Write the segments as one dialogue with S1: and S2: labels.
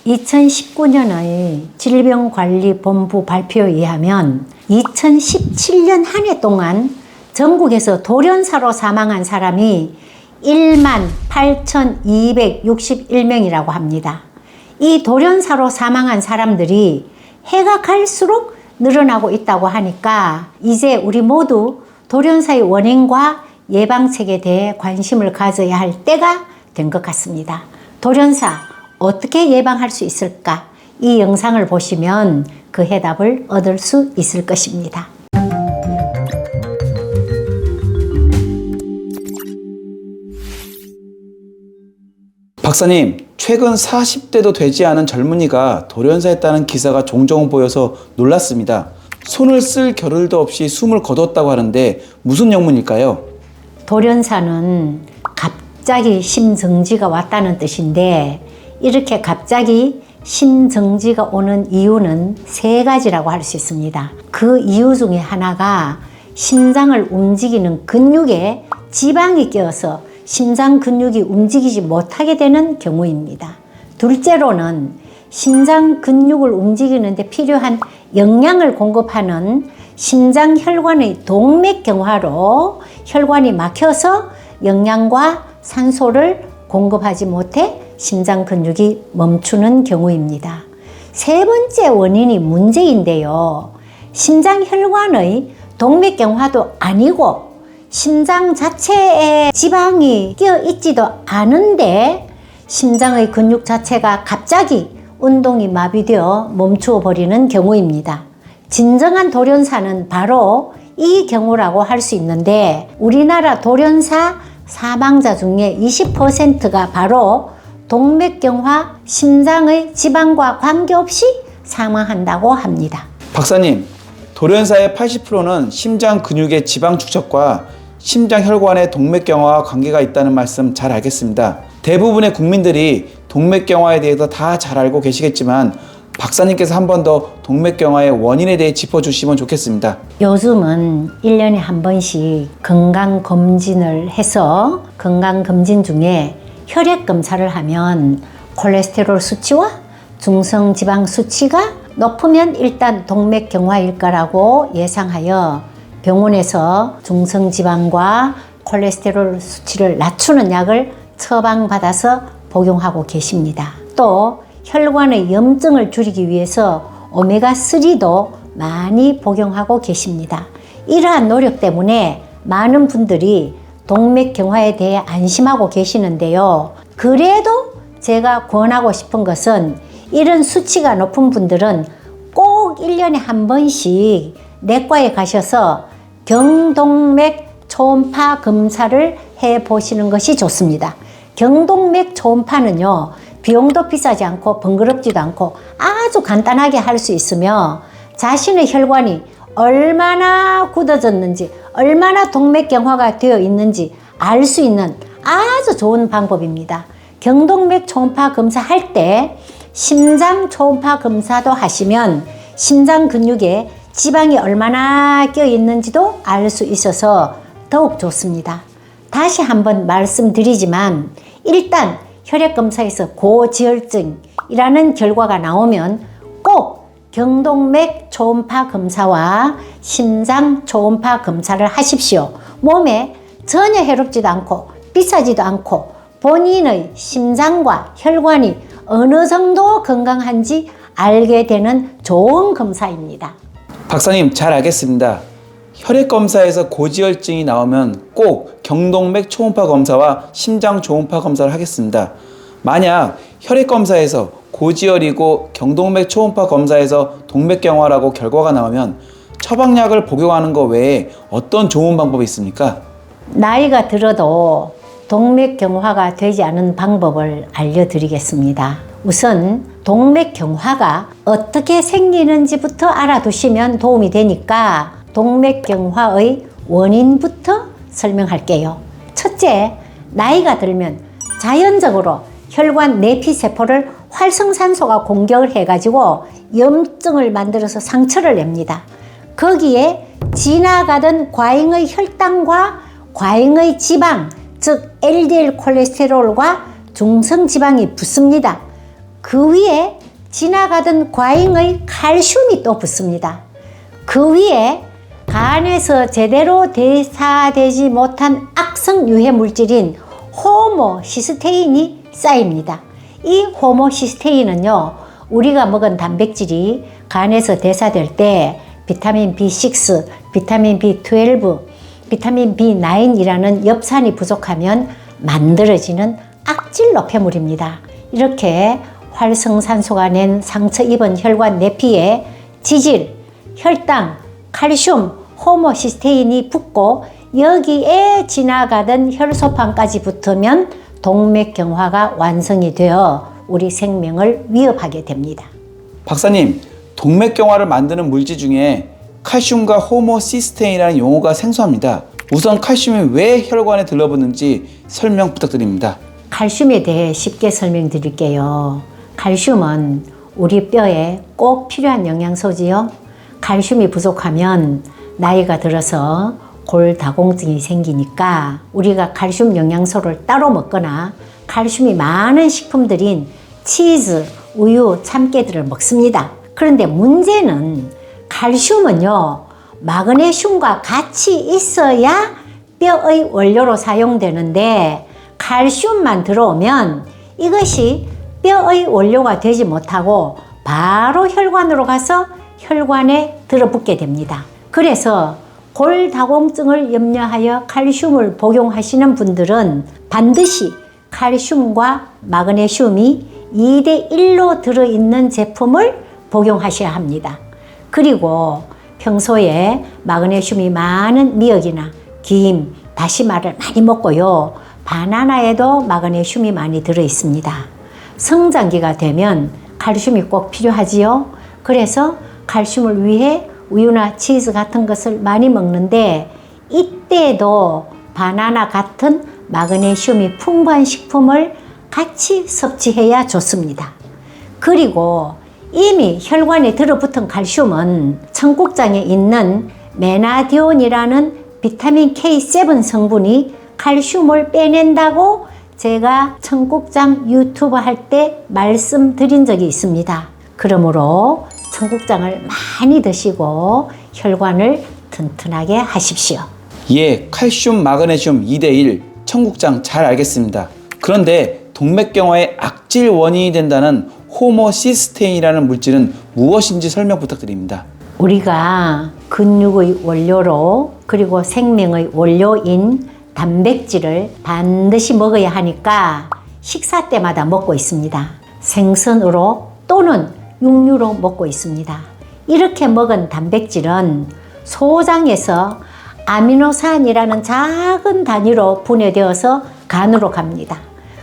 S1: 2019년의 질병관리본부 발표에 의하면 2017년 한 해 동안 전국에서 돌연사로 사망한 사람이 18,261명이라고 합니다. 이 돌연사로 사망한 사람들이 해가 갈수록 늘어나고 있다고 하니까 이제 우리 모두 돌연사의 원인과 예방책에 대해 관심을 가져야 할 때가 된 것 같습니다. 돌연사 어떻게 예방할 수 있을까? 이 영상을 보시면 그 해답을 얻을 수 있을 것입니다.
S2: 박사님, 최근 40대도 되지 않은 젊은이가 돌연사했다는 기사가 종종 보여서 놀랐습니다. 손을 쓸 겨를도 없이 숨을 거뒀다고 하는데 무슨 영문일까요?
S1: 돌연사는 갑자기 심정지가 왔다는 뜻인데 이렇게 갑자기 심정지가 오는 이유는 세 가지라고 할 수 있습니다. 그 이유 중에 하나가 심장을 움직이는 근육에 지방이 껴서 심장 근육이 움직이지 못하게 되는 경우입니다. 둘째로는 심장 근육을 움직이는데 필요한 영양을 공급하는 심장혈관의 동맥경화로 혈관이 막혀서 영양과 산소를 공급하지 못해 심장 근육이 멈추는 경우입니다. 세 번째 원인이 문제인데요. 심장혈관의 동맥경화도 아니고 심장 자체에 지방이 끼어 있지도 않은데 심장의 근육 자체가 갑자기 운동이 마비되어 멈추어 버리는 경우입니다. 진정한 돌연사는 바로 이 경우라고 할 수 있는데 우리나라 돌연사 사망자 중에 20%가 바로 동맥경화, 심장의 지방과 관계없이 사망한다고 합니다.
S2: 박사님, 돌연사의 80%는 심장 근육의 지방 축적과 심장 혈관의 동맥경화와 관계가 있다는 말씀 잘 알겠습니다. 대부분의 국민들이 동맥경화에 대해서 다 잘 알고 계시겠지만 박사님께서 한 번 더 동맥경화의 원인에 대해 짚어주시면 좋겠습니다.
S1: 요즘은 1년에 한 번씩 건강검진을 해서 건강검진 중에 혈액검사를 하면 콜레스테롤 수치와 중성지방 수치가 높으면 일단 동맥경화일 거라고 예상하여 병원에서 중성지방과 콜레스테롤 수치를 낮추는 약을 처방받아서 복용하고 계십니다. 또 혈관의 염증을 줄이기 위해서 오메가3도 많이 복용하고 계십니다. 이러한 노력 때문에 많은 분들이 동맥경화에 대해 안심하고 계시는데요. 그래도 제가 권하고 싶은 것은 이런 수치가 높은 분들은 꼭 1년에 한 번씩 내과에 가셔서 경동맥 초음파 검사를 해보시는 것이 좋습니다. 경동맥 초음파는요, 비용도 비싸지 않고 번거롭지도 않고 아주 간단하게 할 수 있으며 자신의 혈관이 얼마나 굳어졌는지, 얼마나 동맥경화가 되어 있는지 알 수 있는 아주 좋은 방법입니다. 경동맥 초음파 검사할 때 심장 초음파 검사도 하시면 심장 근육에 지방이 얼마나 껴 있는지도 알 수 있어서 더욱 좋습니다. 다시 한번 말씀드리지만 일단 혈액검사에서 고지혈증이라는 결과가 나오면 꼭 경동맥 초음파 검사와 심장 초음파 검사를 하십시오. 몸에 전혀 해롭지도 않고 비싸지도 않고 본인의 심장과 혈관이 어느 정도 건강한지 알게 되는 좋은 검사입니다.
S2: 박사님, 잘 알겠습니다. 혈액검사에서 고지혈증이 나오면 꼭 경동맥 초음파 검사와 심장 초음파 검사를 하겠습니다. 만약 혈액검사에서 고지혈이고 경동맥 초음파 검사에서 동맥경화라고 결과가 나오면 처방약을 복용하는 것 외에 어떤 좋은 방법이 있습니까?
S1: 나이가 들어도 동맥경화가 되지 않은 방법을 알려드리겠습니다. 우선 동맥경화가 어떻게 생기는지부터 알아두시면 도움이 되니까 동맥경화의 원인부터 설명할게요. 첫째, 나이가 들면 자연적으로 혈관 내피세포를 활성산소가 공격을 해가지고 염증을 만들어서 상처를 냅니다. 거기에 지나가던 과잉의 혈당과 과잉의 지방, 즉 LDL 콜레스테롤과 중성지방이 붙습니다. 그 위에 지나가던 과잉의 칼슘이 또 붙습니다. 그 위에 간에서 제대로 대사되지 못한 악성 유해 물질인 호모시스테인이 쌓입니다. 이 호모시스테인은요, 우리가 먹은 단백질이 간에서 대사될 때 비타민 B6, 비타민 B12, 비타민 B9이라는 엽산이 부족하면 만들어지는 악질 노폐물입니다. 이렇게 활성산소가 낸 상처 입은 혈관 내피에 지질, 혈당, 칼슘, 호모시스테인이 붙고 여기에 지나가던 혈소판까지 붙으면 동맥경화가 완성이 되어 우리 생명을 위협하게 됩니다.
S2: 박사님, 동맥경화를 만드는 물질 중에 칼슘과 호모시스테인이라는 용어가 생소합니다. 우선 칼슘이 왜 혈관에 들러붙는지 설명 부탁드립니다.
S1: 칼슘에 대해 쉽게 설명드릴게요. 칼슘은 우리 뼈에 꼭 필요한 영양소지요. 칼슘이 부족하면 나이가 들어서 골다공증이 생기니까 우리가 칼슘 영양소를 따로 먹거나 칼슘이 많은 식품들인 치즈, 우유, 참깨들을 먹습니다. 그런데 문제는 칼슘은요, 마그네슘과 같이 있어야 뼈의 원료로 사용되는데 칼슘만 들어오면 이것이 뼈의 원료가 되지 못하고 바로 혈관으로 가서 혈관에 들어붙게 됩니다. 그래서 골다공증을 염려하여 칼슘을 복용하시는 분들은 반드시 칼슘과 마그네슘이 2대1로 들어있는 제품을 복용하셔야 합니다. 그리고 평소에 마그네슘이 많은 미역이나 김, 다시마를 많이 먹고요. 바나나에도 마그네슘이 많이 들어있습니다. 성장기가 되면 칼슘이 꼭 필요하지요. 그래서 칼슘을 위해 우유나 치즈 같은 것을 많이 먹는데 이때도 바나나 같은 마그네슘이 풍부한 식품을 같이 섭취해야 좋습니다. 그리고 이미 혈관에 들어붙은 칼슘은 청국장에 있는 메나디온이라는 비타민 K7 성분이 칼슘을 빼낸다고 제가 청국장 유튜브 할 때 말씀드린 적이 있습니다. 그러므로 청국장을 많이 드시고 혈관을 튼튼하게 하십시오.
S2: 예, 칼슘, 마그네슘 2대1, 청국장 잘 알겠습니다. 그런데 동맥경화의 악질 원인이 된다는 호모시스테인이라는 물질은 무엇인지 설명 부탁드립니다.
S1: 우리가 근육의 원료로 그리고 생명의 원료인 단백질을 반드시 먹어야 하니까 식사 때마다 먹고 있습니다. 생선으로 또는 육류로 먹고 있습니다. 이렇게 먹은 단백질은 소장에서 아미노산이라는 작은 단위로 분해되어서 간으로 갑니다.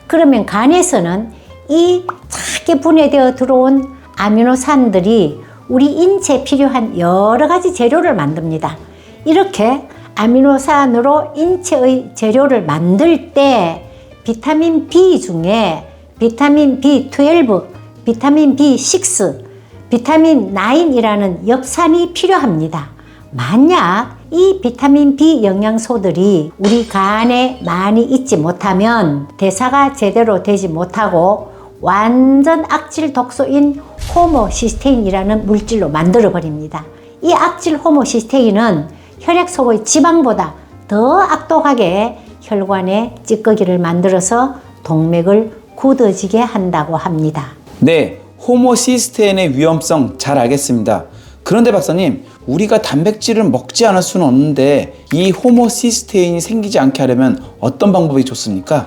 S1: 그러면 간에서는 이 작게 분해되어 들어온 아미노산들이 우리 인체에 필요한 여러 가지 재료를 만듭니다. 이렇게 아미노산으로 인체의 재료를 만들 때 비타민 B 중에 비타민 B12, 비타민 B6, 비타민 9이라는 엽산이 필요합니다. 만약 이 비타민 B 영양소들이 우리 간에 많이 있지 못하면 대사가 제대로 되지 못하고 완전 악질 독소인 호모시스테인이라는 물질로 만들어 버립니다. 이 악질 호모시스테인은 혈액 속의 지방보다 더 악독하게 혈관에 찌꺼기를 만들어서 동맥을 굳어지게 한다고 합니다.
S2: 네, 호모시스테인의 위험성 잘 알겠습니다. 그런데 박사님, 우리가 단백질을 먹지 않을 수는 없는데 이 호모시스테인이 생기지 않게 하려면 어떤 방법이 좋습니까?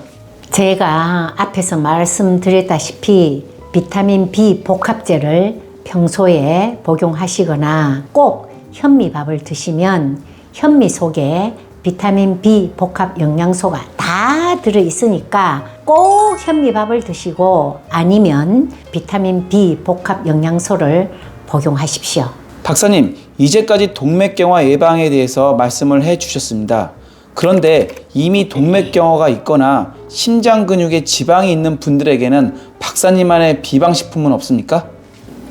S1: 제가 앞에서 말씀드렸다시피 비타민 B 복합제를 평소에 복용하시거나 꼭 현미밥을 드시면 현미 속에 비타민 B 복합 영양소가 다 들어있으니까 꼭 현미밥을 드시고 아니면 비타민 B 복합 영양소를 복용하십시오.
S2: 박사님, 이제까지 동맥경화 예방에 대해서 말씀을 해주셨습니다. 그런데 이미 동맥경화가 있거나 심장 근육에 지방이 있는 분들에게는 박사님만의 비방식품은 없습니까?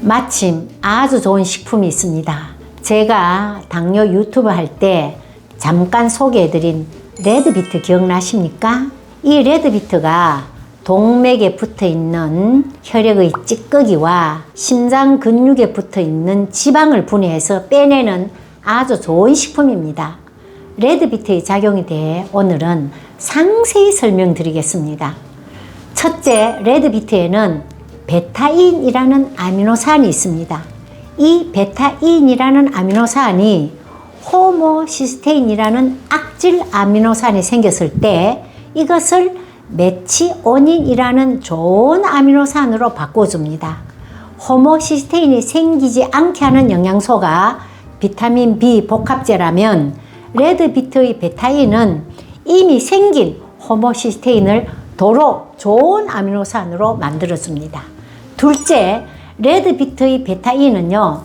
S1: 마침 아주 좋은 식품이 있습니다. 제가 당뇨 유튜브 할 때 잠깐 소개해드린 레드비트 기억나십니까? 이 레드비트가 동맥에 붙어 있는 혈액의 찌꺼기와 심장 근육에 붙어 있는 지방을 분해해서 빼내는 아주 좋은 식품입니다. 레드비트의 작용에 대해 오늘은 상세히 설명드리겠습니다. 첫째, 레드비트에는 베타인이라는 아미노산이 있습니다. 이 베타인이라는 아미노산이 호모시스테인이라는 악질 아미노산이 생겼을 때 이것을 메치오닌이라는 좋은 아미노산으로 바꿔줍니다. 호모시스테인이 생기지 않게 하는 영양소가 비타민 B 복합제라면 레드비트의 베타인은 이미 생긴 호모시스테인을 도로 좋은 아미노산으로 만들어줍니다. 둘째, 레드비트의 베타인은요,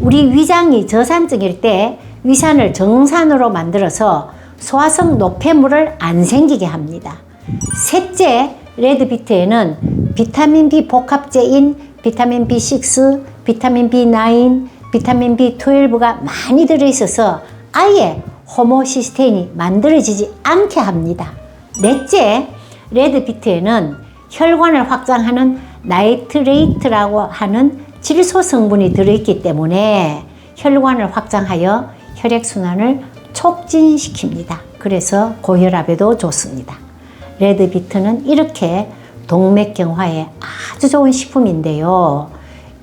S1: 우리 위장이 저산증일 때 위산을 정산으로 만들어서 소화성 노폐물을 안 생기게 합니다. 셋째, 레드비트에는 비타민 B 복합제인 비타민 B6, 비타민 B9, 비타민 B12가 많이 들어있어서 아예 호모시스테인이 만들어지지 않게 합니다. 넷째, 레드비트에는 혈관을 확장하는 나이트레이트라고 하는 질소 성분이 들어있기 때문에 혈관을 확장하여 혈액순환을 촉진시킵니다. 그래서 고혈압에도 좋습니다. 레드비트는 이렇게 동맥경화에 아주 좋은 식품인데요.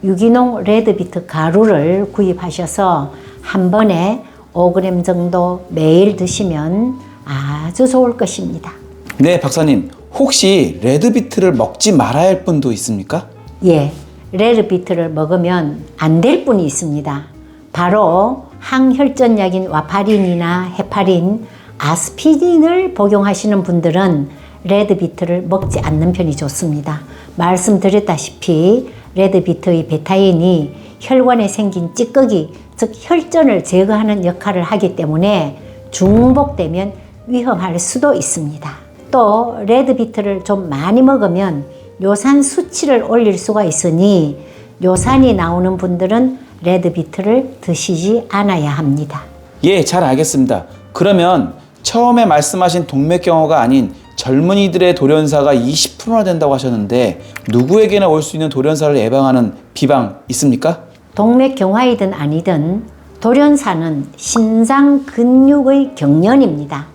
S1: 유기농 레드비트 가루를 구입하셔서 한 번에 5g 정도 매일 드시면 아주 좋을 것입니다.
S2: 네, 박사님. 혹시 레드비트를 먹지 말아야 할 분도 있습니까?
S1: 예, 레드비트를 먹으면 안 될 분이 있습니다. 바로 항혈전약인 와파린이나 헤파린, 아스피린을 복용하시는 분들은 레드비트를 먹지 않는 편이 좋습니다. 말씀드렸다시피 레드비트의 베타인이 혈관에 생긴 찌꺼기, 즉 혈전을 제거하는 역할을 하기 때문에 중복되면 위험할 수도 있습니다. 또 레드비트를 좀 많이 먹으면 요산 수치를 올릴 수가 있으니 요산이 나오는 분들은 레드비트를 드시지 않아야 합니다.
S2: 예, 잘 알겠습니다. 그러면 처음에 말씀하신 동맥경화가 아닌 젊은이들의 돌연사가 20%나 된다고 하셨는데 누구에게나 올 수 있는 돌연사를 예방하는 비방 있습니까?
S1: 동맥경화이든 아니든 돌연사는 심장 근육의 경련입니다.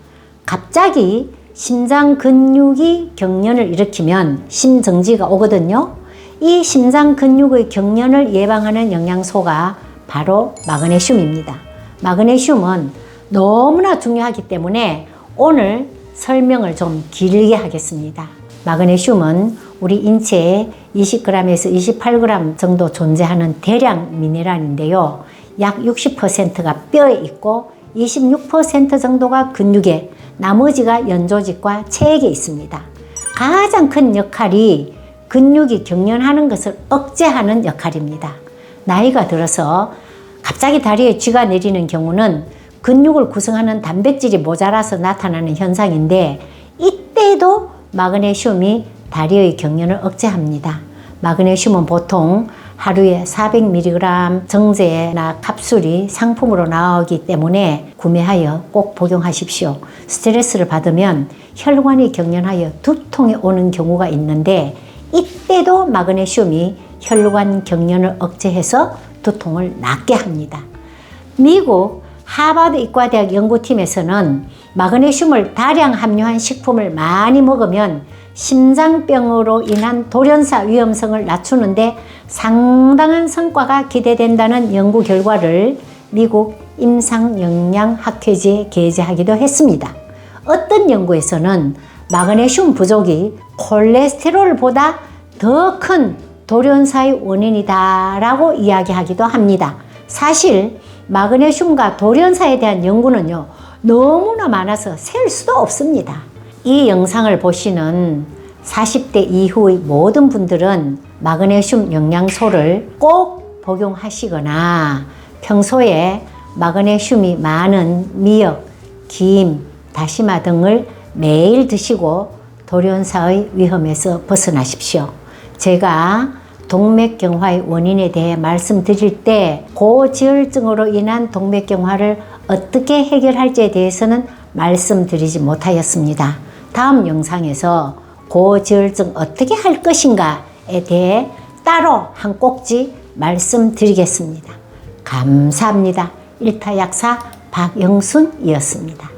S1: 갑자기 심장 근육이 경련을 일으키면 심정지가 오거든요. 이 심장 근육의 경련을 예방하는 영양소가 바로 마그네슘입니다. 마그네슘은 너무나 중요하기 때문에 오늘 설명을 좀 길게 하겠습니다. 마그네슘은 우리 인체에 20g에서 28g 정도 존재하는 대량 미네랄인데요. 약 60%가 뼈에 있고 26% 정도가 근육에, 나머지가 연조직과 체액에 있습니다. 가장 큰 역할이 근육이 경련하는 것을 억제하는 역할입니다. 나이가 들어서 갑자기 다리에 쥐가 내리는 경우는 근육을 구성하는 단백질이 모자라서 나타나는 현상인데 이때도 마그네슘이 다리의 경련을 억제합니다. 마그네슘은 보통 하루에 400mg 정제나 캡슐이 상품으로 나오기 때문에 구매하여 꼭 복용하십시오. 스트레스를 받으면 혈관이 경련하여 두통이 오는 경우가 있는데 이때도 마그네슘이 혈관 경련을 억제해서 두통을 낫게 합니다. 미국 하버드 의과대학 연구팀에서는 마그네슘을 다량 함유한 식품을 많이 먹으면 심장병으로 인한 돌연사 위험성을 낮추는데 상당한 성과가 기대된다는 연구 결과를 미국 임상영양학회지에 게재하기도 했습니다. 어떤 연구에서는 마그네슘 부족이 콜레스테롤보다 더 큰 돌연사의 원인이다라고 이야기하기도 합니다. 사실 마그네슘과 돌연사에 대한 연구는요, 너무나 많아서 셀 수도 없습니다. 이 영상을 보시는 40대 이후의 모든 분들은 마그네슘 영양소를 꼭 복용하시거나 평소에 마그네슘이 많은 미역, 김, 다시마 등을 매일 드시고 돌연사의 위험에서 벗어나십시오. 제가 동맥경화의 원인에 대해 말씀드릴 때 고지혈증으로 인한 동맥경화를 어떻게 해결할지에 대해서는 말씀드리지 못하였습니다. 다음 영상에서 고지혈증 어떻게 할 것인가에 대해 따로 한 꼭지 말씀드리겠습니다. 감사합니다. 일타약사 박영순이었습니다.